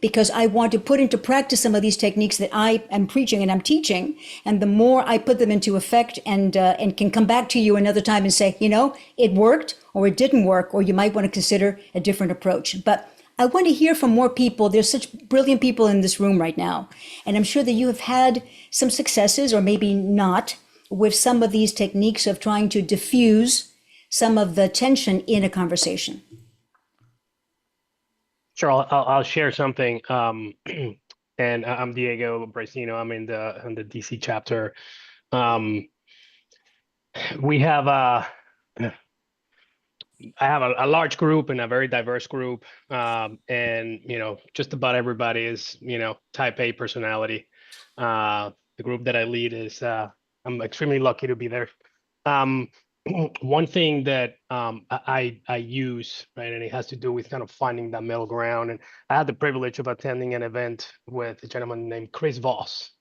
because I want to put into practice some of these techniques that I am preaching and I'm teaching. And the more I put them into effect and can come back to you another time and say, it worked or it didn't work, or you might want to consider a different approach. But I want to hear from more people. There's such brilliant people in this room right now. And I'm sure that you have had some successes, or maybe not, with some of these techniques of trying to diffuse some of the tension in a conversation. Sure, I'll share something. And I'm Diego Bracino. I'm in the DC chapter. We have I have a large group and a very diverse group, and just about everybody is type A personality. The group that I lead is I'm extremely lucky to be there. One thing that I use, right, and it has to do with kind of finding that middle ground. And I had the privilege of attending an event with a gentleman named Chris Voss.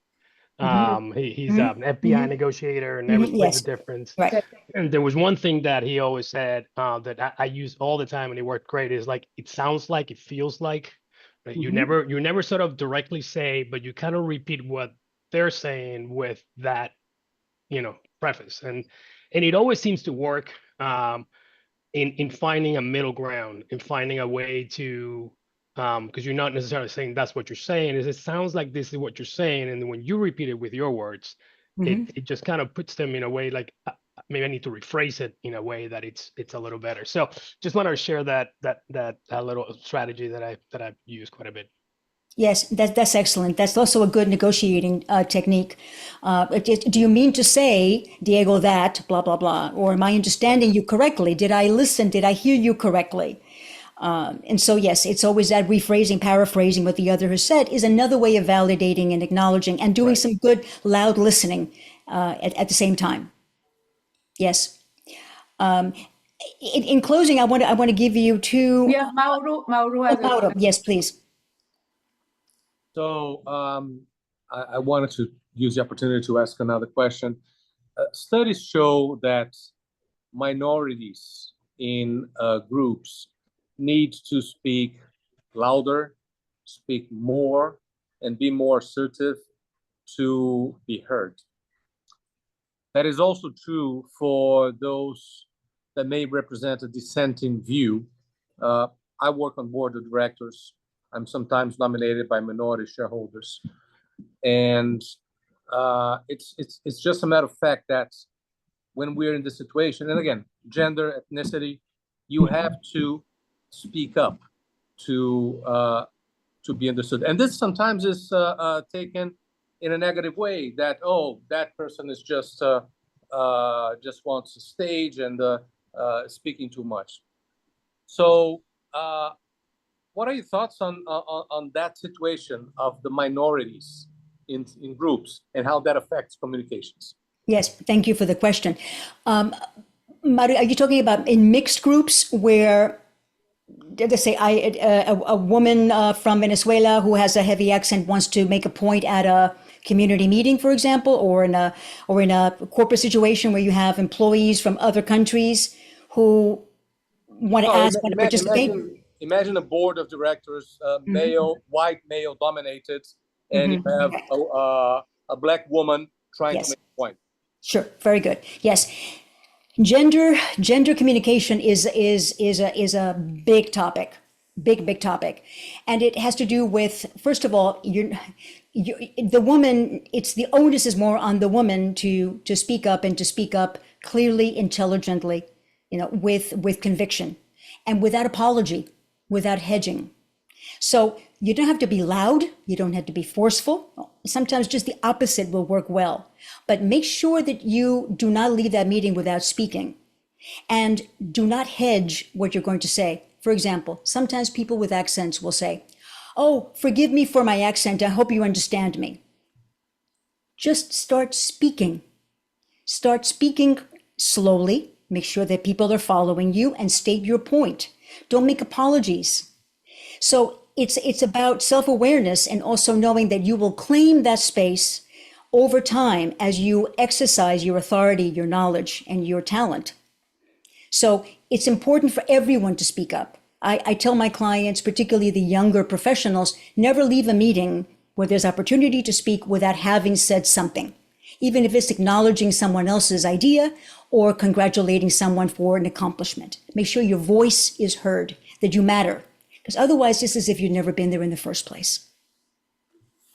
He's an FBI negotiator and never splits the difference. Right. And there was one thing that he always said that I use all the time, and it worked great. Is like, it sounds like, it feels like. Right? You never sort of directly say, but you kind of repeat what they're saying with that, preface, and it always seems to work in finding a middle ground, in finding a way to. Because you're not necessarily saying that's what you're saying. It sounds like this is what you're saying, and then when you repeat it with your words, it just kind of puts them in a way like, maybe I need to rephrase it in a way that it's a little better. So just want to share that little strategy that I use quite a bit. Yes, that's excellent. That's also a good negotiating technique. Do you mean to say, Diego, that blah blah blah, or am I understanding you correctly? Did I listen? Did I hear you correctly? And so, yes, it's always that rephrasing, paraphrasing what the other has said is another way of validating and acknowledging and doing some good, loud listening at the same time. Yes. In closing, I want to give you two. Yeah, Mauro has a Mauro, question. yes, please. So I wanted to use the opportunity to ask another question. Studies show that minorities in groups need to speak louder, speak more, and be more assertive to be heard. That is also true for those that may represent a dissenting view. I work on board of directors. I'm sometimes nominated by minority shareholders. And it's just a matter of fact that when we're in this situation, and again, gender, ethnicity, you have to speak up to be understood. And this sometimes is taken in a negative way, that, oh, that person is just wants a stage and speaking too much. So what are your thoughts on that situation of the minorities in groups and how that affects communications? Yes, thank you for the question. Mario, are you talking about in mixed groups where, let's say, a woman from Venezuela who has a heavy accent wants to make a point at a community meeting, for example, or in a corporate situation where you have employees from other countries who want to want to participate? Imagine a board of directors, white male dominated, and you have a black woman trying to make a point. Sure, very good. Yes, gender communication is a big topic, big topic, and it has to do with, first of all, the woman. It's the onus is more on the woman to speak up and to speak up clearly, intelligently, with conviction, and without apology, without hedging. So you don't have to be loud. You don't have to be forceful. Sometimes just the opposite will work well. But make sure that you do not leave that meeting without speaking. And do not hedge what you're going to say. For example, sometimes people with accents will say, "Oh, forgive me for my accent. I hope you understand me." Just start speaking. Start speaking slowly. Make sure that people are following you and state your point. Don't make apologies. So it's about self-awareness and also knowing that you will claim that space over time as you exercise your authority, your knowledge, and your talent. So it's important for everyone to speak up. I tell my clients, particularly the younger professionals, never leave a meeting where there's opportunity to speak without having said something, even if it's acknowledging someone else's idea or congratulating someone for an accomplishment. Make sure your voice is heard, that you matter, because otherwise it's as if you'd never been there in the first place.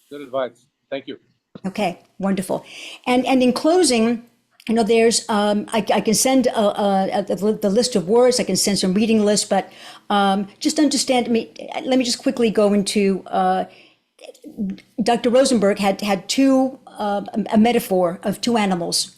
Good advice. Thank you. Okay, wonderful. And in closing, there's I can send the list of words. I can send some reading lists, but just understand me. Let me just quickly go into. Dr. Rosenberg had a metaphor of two animals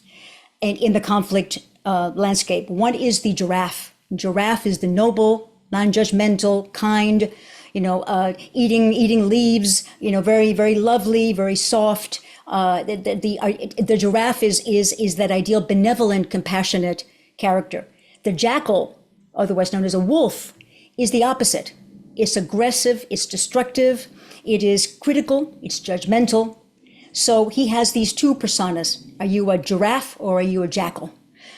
in the conflict landscape. One is the giraffe. Giraffe is the noble, non-judgmental, kind, eating leaves, very, very lovely, very soft. The giraffe is that ideal benevolent, compassionate character. The jackal, otherwise known as a wolf, is the opposite. It's aggressive, it's destructive, it is critical, it's judgmental. So he has these two personas. Are you a giraffe or are you a jackal?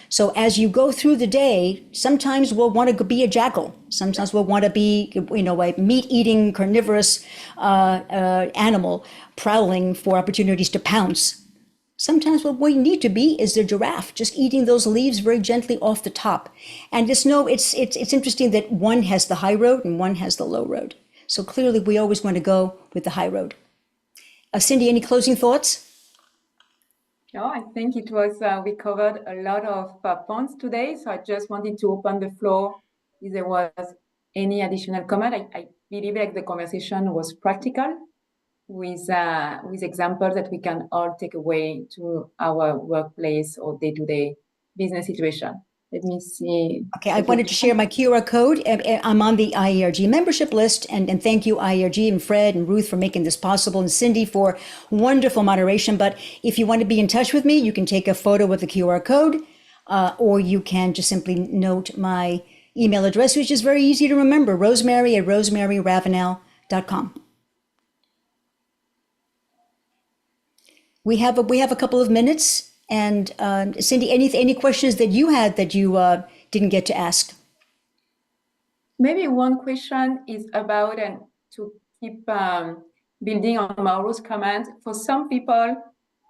So as you go through the day, sometimes we'll want to be a jackal. Sometimes we'll want to be, a meat-eating, carnivorous animal prowling for opportunities to pounce. Sometimes what we need to be is the giraffe, just eating those leaves very gently off the top. And it's interesting that one has the high road and one has the low road. So clearly we always want to go with the high road. Cindy, any closing thoughts? No, I think it was, we covered a lot of points today. So I just wanted to open the floor if there was any additional comment. I believe like the conversation was practical with examples that we can all take away to our workplace or day-to-day business situation. Let me see. Okay, I wanted to share my QR code. I'm on the IERG membership list, and thank you, IERG, and Fred and Ruth for making this possible, and Cindy for wonderful moderation. But if you want to be in touch with me, you can take a photo with the QR code, or you can just simply note my email address, which is very easy to remember, rosemary@rosemaryravenel.com. We have a couple of minutes. And Cindy, any questions that you had that you didn't get to ask? Maybe one question is about, and to keep building on Mauro's comment, for some people,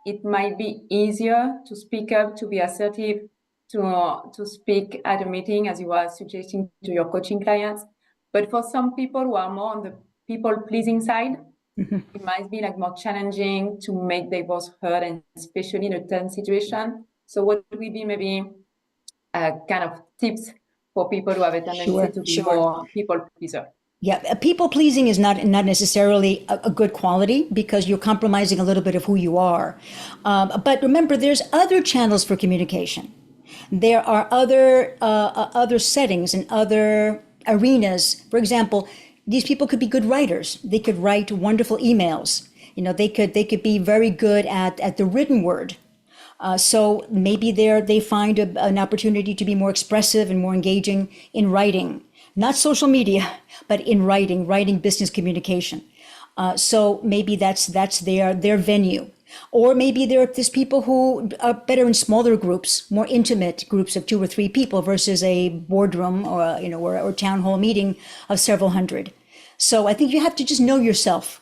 it might be easier to speak up, to be assertive, to speak at a meeting, as you were suggesting to your coaching clients. But for some people who are more on the people-pleasing side, it might be like more challenging to make their voice heard, and especially in a tense situation. So what would be maybe kind of tips for people who have a tendency to be more people pleaser? Yeah, people pleasing is not necessarily a good quality because you're compromising a little bit of who you are. But remember, there's other channels for communication. There are other settings and other arenas. For example, these people could be good writers. They could write wonderful emails. They could be very good at the written word. So maybe they find an opportunity to be more expressive and more engaging in writing, not social media, but in writing business communication. So maybe that's their venue. Or maybe there's people who are better in smaller groups, more intimate groups of 2 or 3 people versus a boardroom or town hall meeting of several hundred. So I think you have to just know yourself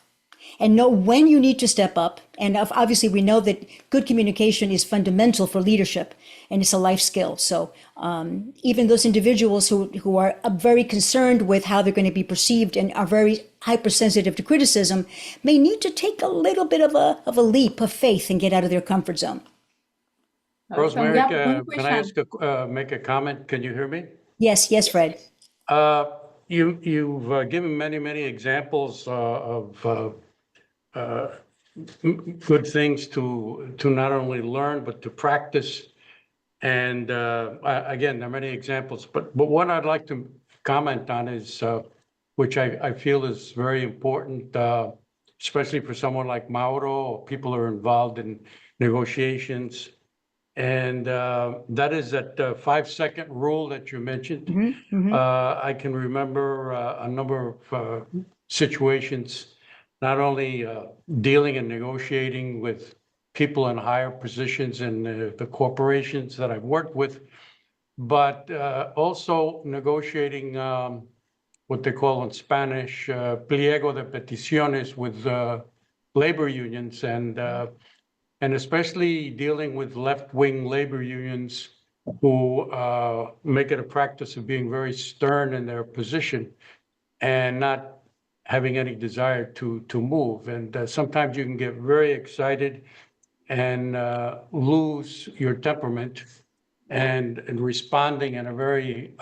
and know when you need to step up. And obviously we know that good communication is fundamental for leadership and it's a life skill. So even those individuals who are very concerned with how they're going to be perceived and are very hypersensitive to criticism may need to take a little bit of a leap of faith and get out of their comfort zone. Rosemary, can I make a comment? Can you hear me? Yes, Fred. You've given many examples of good things to not only learn but to practice. And again, there are many examples, but what I'd like to comment on is, which I feel is very important, especially for someone like Mauro, or people who are involved in negotiations. And that is that 5-second rule that you mentioned. I can remember a number of situations, not only dealing and negotiating with people in higher positions in the corporations that I've worked with, but also negotiating what they call in Spanish, pliego de peticiones with labor unions, and especially dealing with left-wing labor unions who make it a practice of being very stern in their position and not having any desire to move. And sometimes you can get very excited and lose your temperament and responding in a very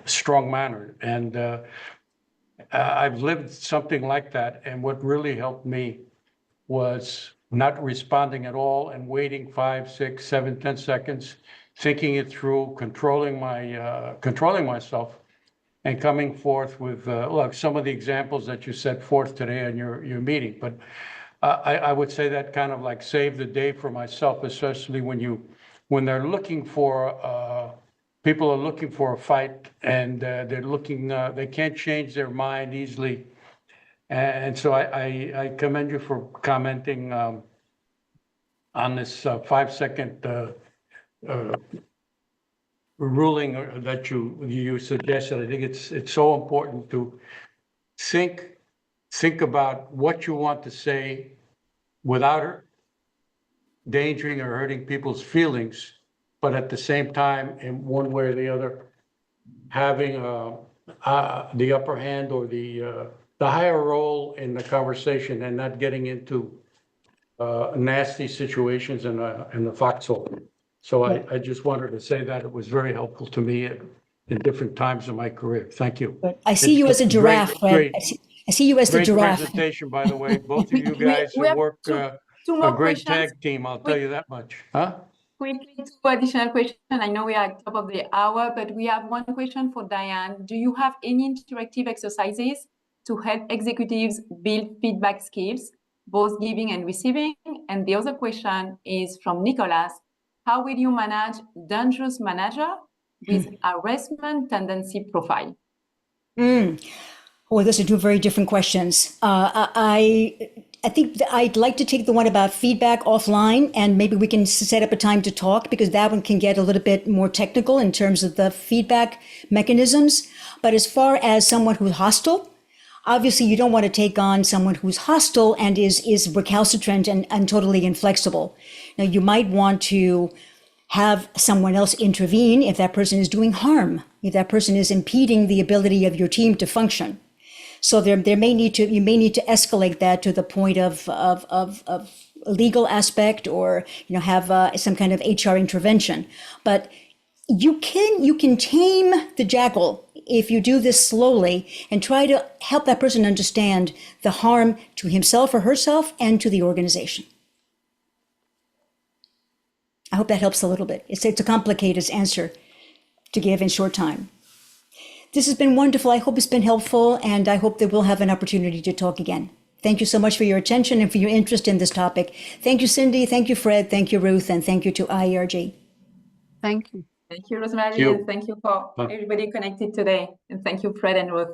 strong manner. And I've lived something like that. And what really helped me was not responding at all and waiting 5, 6, 7, 10 seconds, thinking it through, controlling myself, and coming forth with look, some of the examples that you set forth today in your meeting. But I would say that kind of like saved the day for myself, especially when they're looking for people are looking for a fight, and they're looking they can't change their mind easily. And so I commend you for commenting on this 5-second ruling that you suggested. I think it's so important to think about what you want to say without endangering or hurting people's feelings, but at the same time, in one way or the other, having the upper hand or the higher role in the conversation and not getting into nasty situations in the foxhole. So I just wanted to say that it was very helpful to me in different times of my career. Thank you. I see you as a giraffe, Fred. I see you as the giraffe. Great presentation, by the way. Both of you guys We have work two a more great questions. tag team, I'll tell you that much. Huh? Quickly, 2 additional questions. I know we are at top of the hour, but we have one question for Diane. Do you have any interactive exercises to help executives build feedback skills, both giving and receiving? And the other question is from Nicholas. How will you manage dangerous manager with harassment tendency profile? Oh, those are 2 very different questions. I think I'd like to take the one about feedback offline, and maybe we can set up a time to talk, because that one can get a little bit more technical in terms of the feedback mechanisms. But as far as someone who's hostile, obviously you don't want to take on someone who's hostile and is recalcitrant and totally inflexible. Now, you might want to have someone else intervene if that person is doing harm, if that person is impeding the ability of your team to function. So you may need to escalate that to the point of legal aspect, or have some kind of HR intervention. But you can tame the jackal if you do this slowly and try to help that person understand the harm to himself or herself and to the organization. I hope that helps a little bit. It's a complicated answer to give in short time. This has been wonderful. I hope it's been helpful, and I hope that we'll have an opportunity to talk again. Thank you so much for your attention and for your interest in this topic. Thank you, Cindy. Thank you, Fred. Thank you, Ruth. And thank you to IERG. Thank you. Thank you, Rosemary. Thank you. And thank you for Bye. everybody connected today. And thank you, Fred and Ruth.